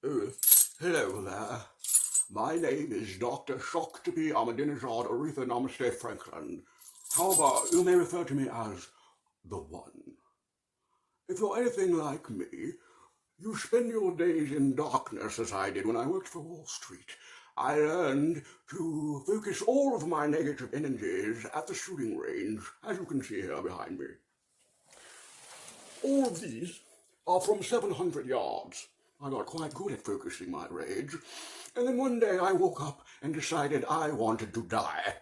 Hello there. My name is Dr. Shakti Ahmadinejad Aretha Namaste Franklin. However, you may refer to me as the One. If you're anything like me, you spend your days in darkness as I did when I worked for Wall Street. I learned to focus all of my negative energies at the shooting range, as you can see here behind me. All of these are from 700 yards. I got quite good at focusing my rage. And then one day I woke up and decided I wanted to die.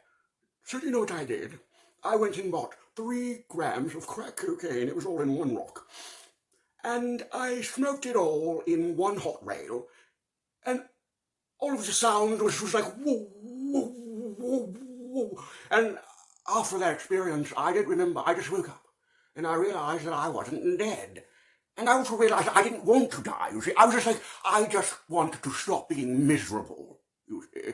So you know what I did? I went and bought 3 grams of crack cocaine. It was all in one rock. And I smoked it all in one hot rail. And all of the sound was like whoa, whoa, whoa, whoa. And after that experience, I didn't remember. I just woke up. And I realized that I wasn't dead. And I also realized I didn't want to die, you see. I was just like, I just wanted to stop being miserable, you see.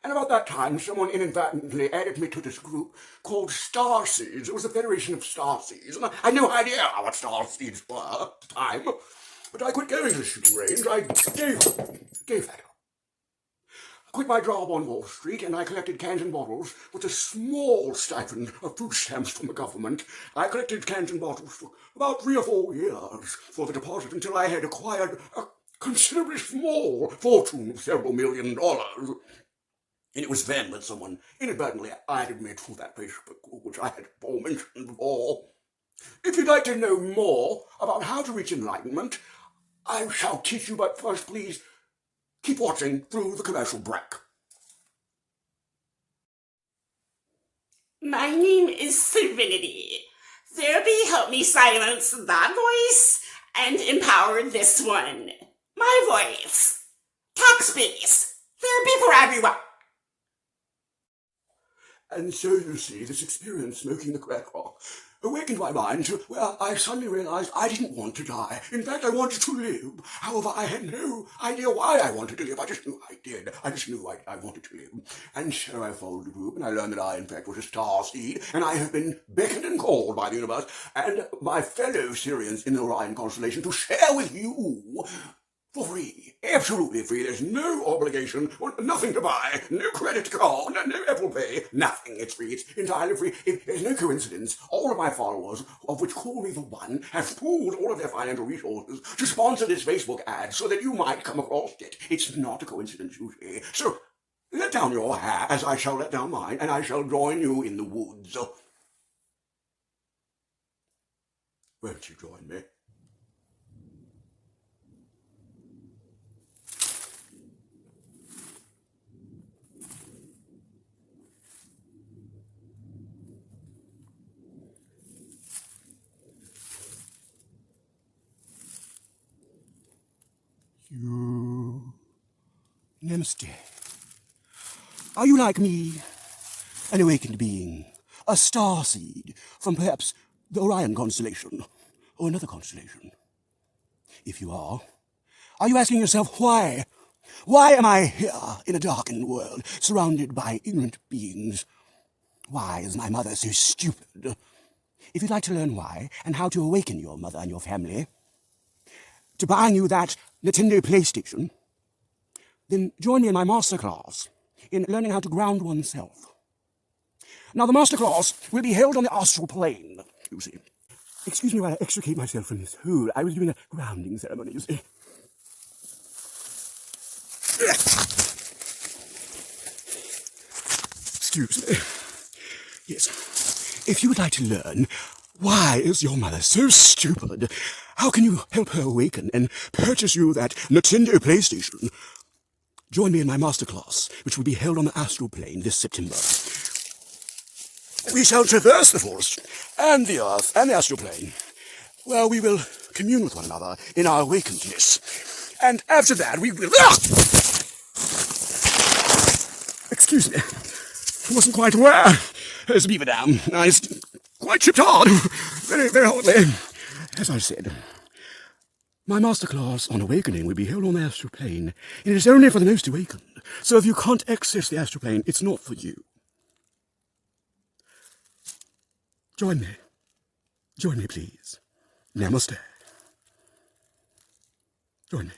And about that time, someone inadvertently added me to this group called Starseeds. It was a federation of Starseeds, and I had no idea what Starseeds were at the time. But I quit going to the shooting range. I gave that up. I quit my job on Wall Street, and I collected cans and bottles with a small stipend of food stamps from the government. I collected cans and bottles for about 3 or 4 years for the deposit until I had acquired a considerably small fortune of several $1,000,000. And it was then that someone inadvertently added me to that Facebook group, which I had mentioned before. If you'd like to know more about how to reach enlightenment, I shall teach you, but first please keep watching through the commercial break. My name is Serenity. Therapy helped me silence that voice and empower this one. My voice. Talk space. Therapy for everyone. And so you see, this experience smoking the crack rock awakened my mind to where I suddenly realized I didn't want to die. In fact, I wanted to live. However, I had no idea why I wanted to live. I just knew I did. I just knew I wanted to live. And so I followed the group, and I learned that I, in fact, was a starseed, and I have been beckoned and called by the universe and my fellow Syrians in the Orion constellation to share with you for free, absolutely free. There's no obligation, nothing to buy, no credit card, no Apple Pay, nothing. It's free, it's entirely free. There's no coincidence. All of my followers, of which call me the One, have pooled all of their financial resources to sponsor this Facebook ad so that you might come across it. It's not a coincidence, you see. So, let down your hair, as I shall let down mine, and I shall join you in the woods. Won't you join me? You. Namaste. Are you like me, an awakened being, a starseed from perhaps the Orion constellation or another constellation? If you are you asking yourself why? Why am I here in a darkened world, surrounded by ignorant beings? Why is my mother so stupid? If you'd like to learn why and how to awaken your mother and your family, to buying you that Nintendo PlayStation, then join me in my masterclass in learning how to ground oneself. Now, the masterclass will be held on the astral plane, you see. Excuse me while I extricate myself from this hole. I was doing a grounding ceremony, you see. Excuse me. Yes. If you would like to learn why is your mother so stupid, how can you help her awaken and purchase you that Nintendo PlayStation, join me in my masterclass, which will be held on the astral plane this September. We shall traverse the forest and the earth and the astral plane, where we will commune with one another in our awakenedness. And after that, we will... Excuse me. I wasn't quite aware. There's a beaver dam. I quite tripped hard. Very, very hardly. As I said, my masterclass on awakening will be held on the astral plane. It is only for the most awakened. So if you can't access the astral plane, it's not for you. Join me. Join me, please. Namaste. Join me.